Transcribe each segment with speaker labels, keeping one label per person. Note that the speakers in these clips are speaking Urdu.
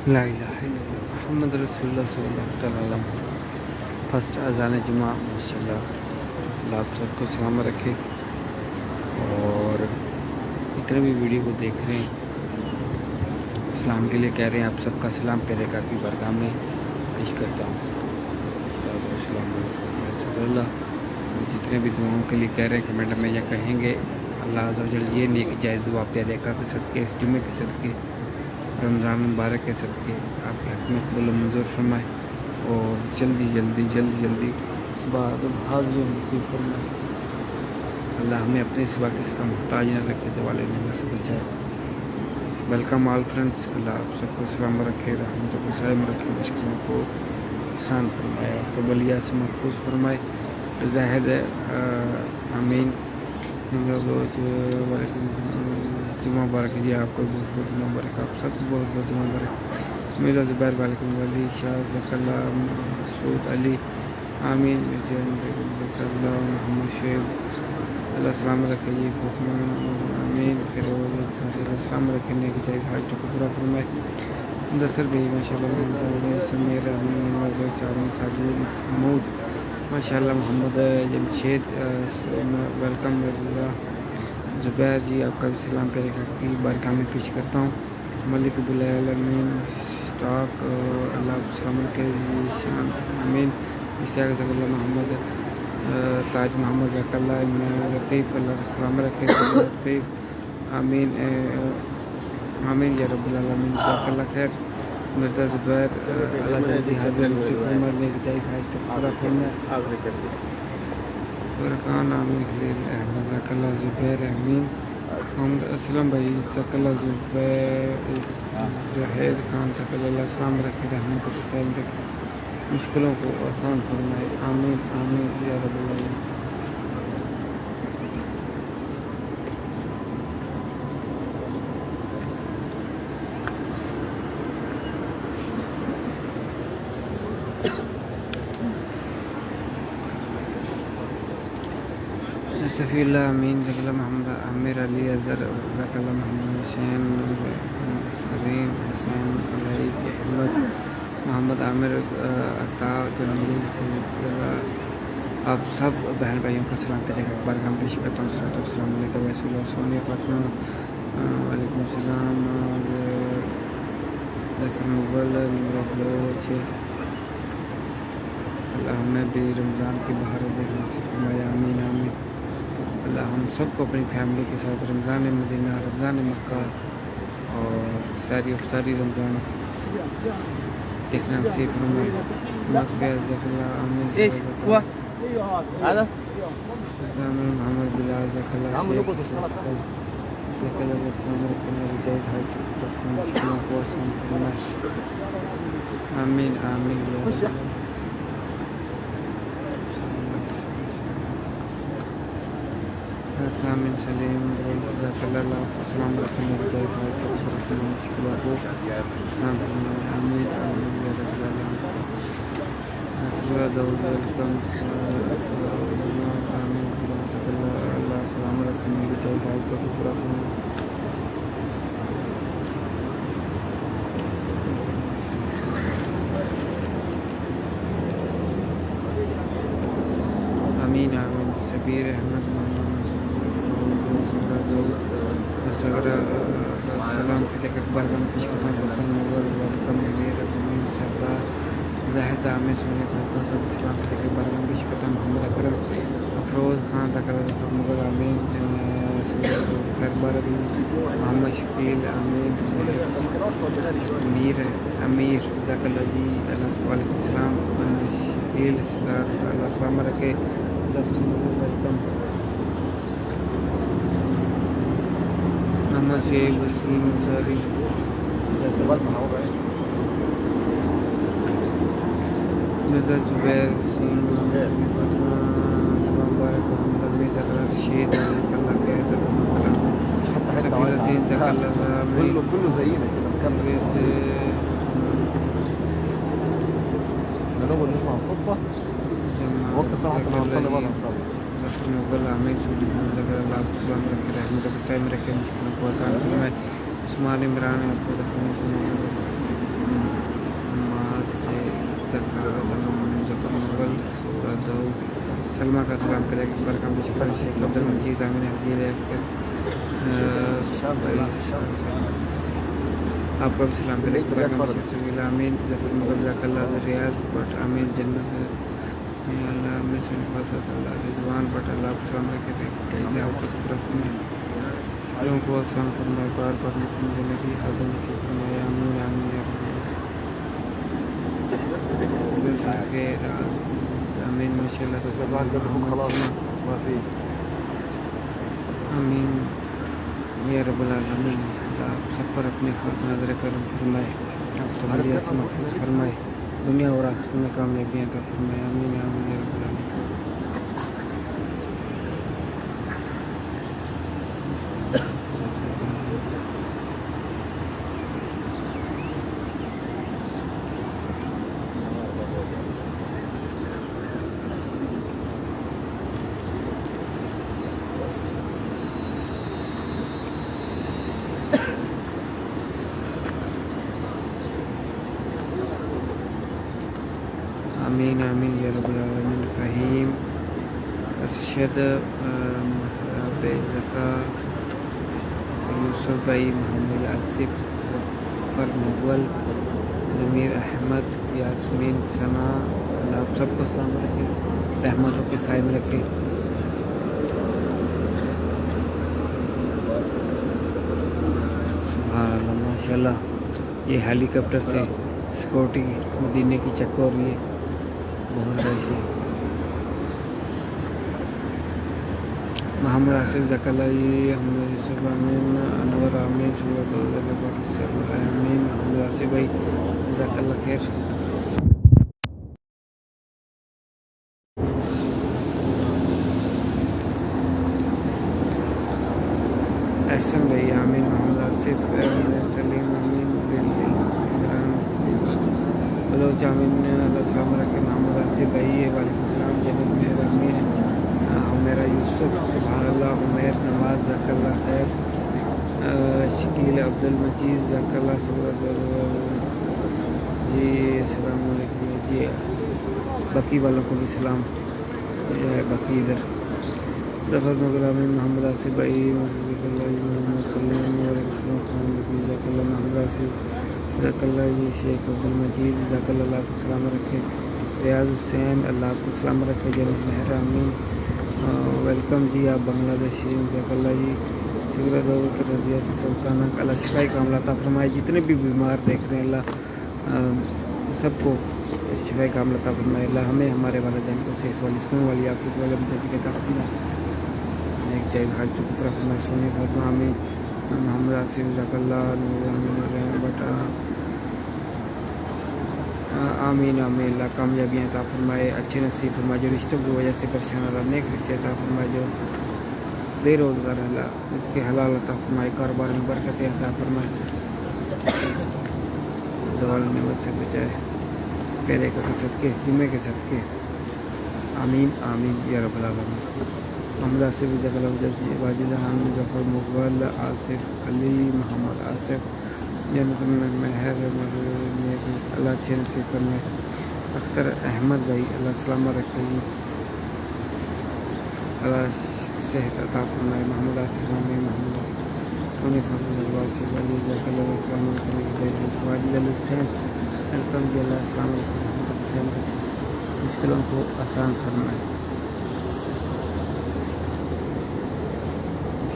Speaker 1: لا الہ الا اللہ محمد رسول اللہ صلی اللہ تعالیٰ علیہ وسلم۔ فرسٹ اذان جمعہ ماشاء اللہ، اللہ آپ سب کو سلام رکھے، اور اتنے بھی ویڈیو کو دیکھ رہے ہیں سلام کے لیے کہہ رہے ہیں، آپ سب کا سلام پیرے کا کی برگاہ میں پیش کرتا ہوں۔ السلام علیکم اللہ، جتنے بھی دعاؤں کے لیے کہہ رہے ہیں کمنٹ میں یہ کہیں گے، اللہ عز و جل یہ نیک جائز دعا پیرے کا کے صدقے، اس جمعے کے صدقے، رمضان مبارک کے صدقے آپ کے حق میں قبول و منظور فرمائے، اور جلدی بعد حاضر نصیب فرمائے۔ اللہ ہمیں اپنے سوا کس کا محتاج نہ رکھے، زوال نعمت سے بچائے۔ ویلکم آل فرینڈس، اللہ آپ سب کو سلام رکھے، رحمتوں کو سائے میں رکھے، مشکلوں کو آسان فرمائے، اور قبولیات سے محفوظ فرمائے۔ زاہد امین جمعہ مبارک جی، آپ کو بہت بہت جمعہ مبارک، آپ سب کو بہت بہت جمعہ مبارک۔ میرا زبیر وعلیکم ولی شاہ ذکر اللہ مسعود علی آمین اللہ محمد شعیب اللہ سلام رکھے جی، آمین، پھر السلام رکھنے کی چاہیے، حاجتوں کو پورا فرمائے۔ مدثر بھی ماشاء اللہ، سمیر امین ساجد محمود ماشاء اللہ، محمد جمشید ویلکم، زبیر جی آپ کا بھی سلام پیرے کی بارگاہ میں پیش کرتا ہوں۔ ملک بلال امین اسٹاک اللہ سلام کے شان امین، اشتیاق اللہ محمد تاج محمد ذکر اللہ لطیف اللہ سلام رکھے، لطیف آمین آمین یا رب العالمین، جزاک اللہ خیر۔ مرزا زبیر اللہ جلدی حاضر نصیب فرمانے کی چاہیے، حاج تک پورا فرمائے۔ فرقان آمین، خلیل احمد ذکر اللہ زبیر امین، محمد اسلم بھائی ذکر اللہ زبیر زہیر خان ذکر اللہ سلام رکھے، رحمت کو قائم رکھے، مشکلوں کو آسان فرمائے، آمین آمین یا رب العالمین۔ صفی اللہ امین ذکر اللہ محمد عامر علی اظہر ذکر اللہ محمد حسین سلیم حسین علیہ احمد محمد عامر عطا جمیل، آپ سب بہن بھائیوں کا سلام پیش بارگاہ پیش کرتا ہوں۔ السلام علیکم ویسے اللہ سونیہ فاطمہ وعلیکم السلام، ذکر مغل بلوچ، اللہ ہمیں بھی رمضان کی بہار دیکھنے سے فرمایا، آمین آمین۔ اللہ اللہ ہم سب کو اپنی فیملی کے ساتھ رمضان مدینہ، رمضان مکہ اور ساری افطاری رمضان دیکھنا نصیب فرمائے. جزاک اللہ. آمین. محمد بلال جزاک اللہ. آمین آمین. سامن سلیم جزاک اللہ. السلام علیکم آمین آمین. داؤد ویلکم. اللہ السلام علیکم. آمین آمین. شبیر احمد سلام کے برگم زاہد عامر سونے سلام سے برگم بشکتم محمد اکرم افروز خان تکر مغل امین اکبر محمد شکیل امین امیر جزاک اللہ جی. وعلیکم السلام. شکیل اللہ السلام رکھے. ویلکم. محمد شعیب وسیم انصاری مرزا زبیر حسین مبارک محمد مرزا رشید اللہ کے سفیر الدین جزاک اللہ.
Speaker 2: كله زينا كده مكمل. نقول نسمع الخطبه وقت صلاه ما نصلي ولا نصلي.
Speaker 1: مغل عامل سعودی جزاک اللہ. السلام علیکم رحمۃ اللہ قائم رکھے. عثمان عمران سلمہ کا سلام کرے. برکم شکر شیخ عبد المجید امین حدیل آپ کو بھی سلام کرے. برکم شکر امین جزاک اللہ. ریاض بٹ امین جنت اللہ میں سے حفاظت اللہ. رضوان بٹ اللہ آپ سلام رکھے تھے. لوگوں کو آسان فرمائے. بار بار دینے کی حاضر نصیب فرمائے. آمین آمین. آمین ماشاء اللہ. آمین یا رب العالمین. آپ سب پر اپنی خاص نظر کرم فرمائے. آپ سب سے محفوظ فرمائے. دنیا اور آخرت میں کامیابیاں کا فرمائے. آمین آمین یا رب العالمین. آمین آمین یا رب العالمین. فہیم ارشد محراب زکا یوسف بھائی محمد آصف ظفر مغل ضمیر احمد یاسمین ثنا اللہ آپ سب کو سلام رکھے. رحمتوں کے سائے میں رکھے. سبحان اللہ ماشاء اللہ. یہ ہیلی کاپٹر سے سیکورٹی مدینے کی چیک ہو رہی ہے. بہت راشی. محمد آصف جزاک اللہ جی. محمد یوسف امین انور امین امین. محمد آصف بھائی جزاک اللہ خیر. احسن بھائی امین. محمد آصف سلیم امین عمران بلوچ امین اللہ السلام علیکم. محمد آصف بھائی وعلیکم السلام. جنت مہر امین میرا یوسف سبحان اللہ. عمیر نواز جزاک اللہ خیر. شکیل عبد المجید جزاک اللہ. جی السلام علیکم جی. بقی والوں کو بھی سلام. بقی ادھر ظفر مغل امین. محمد آصف بھائی جزاک اللہ. محمد سلیم جزاک اللہ. محمد آصف جزاک اللہ جی. شیخ عبد المجید جزاک اللہ آپ کو سلام رکھے. ریاض حسین اللہ آپ کو سلام رکھے. جنت مہر امین ویلکم جی آپ بنگلہ دیشی جزاک اللہ جی سگرت رضیہ سلطانہ اللہ شفائی کا عملہ عطا فرمائے. جتنے بھی بیمار دیکھ رہے ہیں اللہ سب کو شفائی کا عملہ عطا فرمائے. اللہ ہمیں ہمارے والدین کو صحت والی سکون والی عافیت والی زندگی عطا فرمائے. ایک جائز حج کو پورا فرمائے سونے فرما آمین. محمد آصف جزاک اللہ بٹا آمین آمین. اللہ کامیابیاں عطا فرمائے, اچھے نصیب فرمائے. جو رشتوں کی وجہ سے پریشان اللہ نیک رشتے عطا فرمائے. جو بے روزگار اللہ اس کے حلال عطا فرمائے. کاروبار میں برکتیں عطا فرمائے. زوال نعمت سے بچائے. پہلے کا صدقے جمعے کے صدقے آمین آمین یا رب العالمین. محمد آصف جزاک اللہ واجد حامد ظفر مقبل آصف علی محمد آصف جنت میں اللہ اچھے نصیب فرمائے. اختر احمد بھائی اللہ سلامت رکھے, اللہ صحت عطا فرمائے. محمد آصف عامر محمد سونی فضل واصف علی جزاک اللہ سلامت رکھے. واجد الحسین ویلکم جی اللہ السلام علیکم. مشکلوں کو آسان فرمائے.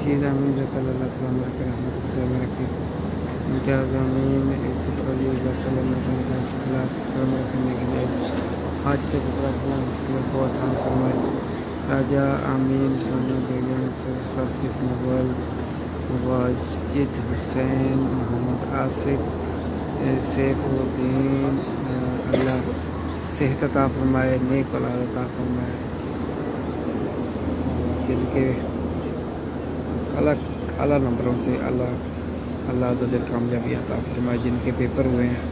Speaker 1: شیز امین جزاک اللہ سلامت رکھے رحمت السلام رکھے. امتیاز امین استفادی جزاک اللہ سلام رکھنے کے لیے آج تک مشکلوں کو آسان فرمائے. راجہ امین سونا بیگم صاصف مغل واجد حسین محمد آصف سیف الدین اللہ صحت عطا فرمائے, نیک اولاد عطا فرمائے. جن کے اعلیٰ نمبروں سے اللہ عز کامیابی عطا فرمائے. جن کے پیپر ہوئے ہیں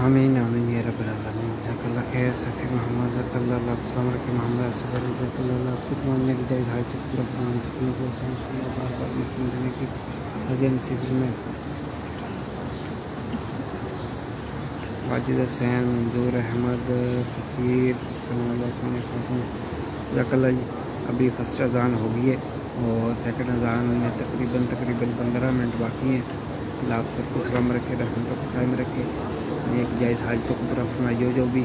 Speaker 1: آمین آمین یا رب العالمین. جزاک اللہ خیر. صفی محمد جزاک اللہ السلام علیکم. محمد آصف علی جزاک اللہ خود ماننے کی جائز حاج پورا فرمان مشکلوں کو آسان فرمائے. بار بار مشکل دینے کی حاجہ نصیب میں. واجد حسین منظور احمد فقیر اللہ سونے جزاک اللہ جی. ابھی فرسٹ اذان ہو گئی ہے اور سیکنڈ اذان میں تقریباً 15 منٹ باقی ہیں. اللہ آپ سب کو سلام رکھے, رحمتوں کو قائم رکھے. ایک جائز حاجتوں کو پورا فرمائے. جو بھی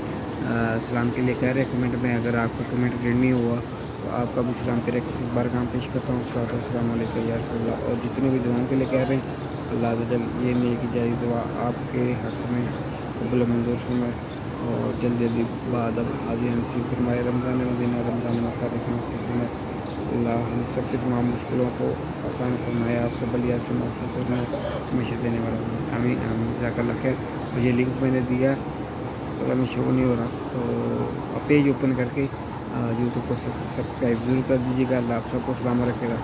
Speaker 1: سلام کے لیے کہہ رہے ہیں کمنٹ میں, اگر آپ کا کمنٹ ریڈ نہیں ہوا تو آپ کا بھی سلام کرے بارگاہ پیش کرتا ہوں. السلام علیکم یا رسول اللہ. اور جتنے بھی دعاؤں کے لیے کہہ رہے ہیں اللہ عزوجل یہ نہیں کہ جائز دعا آپ کے حق میں قبول منظور فرمائے اور جلدی بعد اب حاضر نصیب فرمائے. رمضان مدینہ رمضان مکہ نصیب فرمائے. اللہ ہم سب کی تمام مشکلوں کو آسان فرمائے. آپ سے بلیات سے محفوظ فرمائے, ہمیشہ دینے والا فرمائے. آمین آمین. جزاک اللہ خیر. مجھے لنک میں نے دیا تو میں شو نہیں ہو رہا, تو پیج اوپن کر کے یوٹیوب کو سبسکرائب ضرور کر دیجیے گا. اللہ آپ سب کو سلام رکھے گا.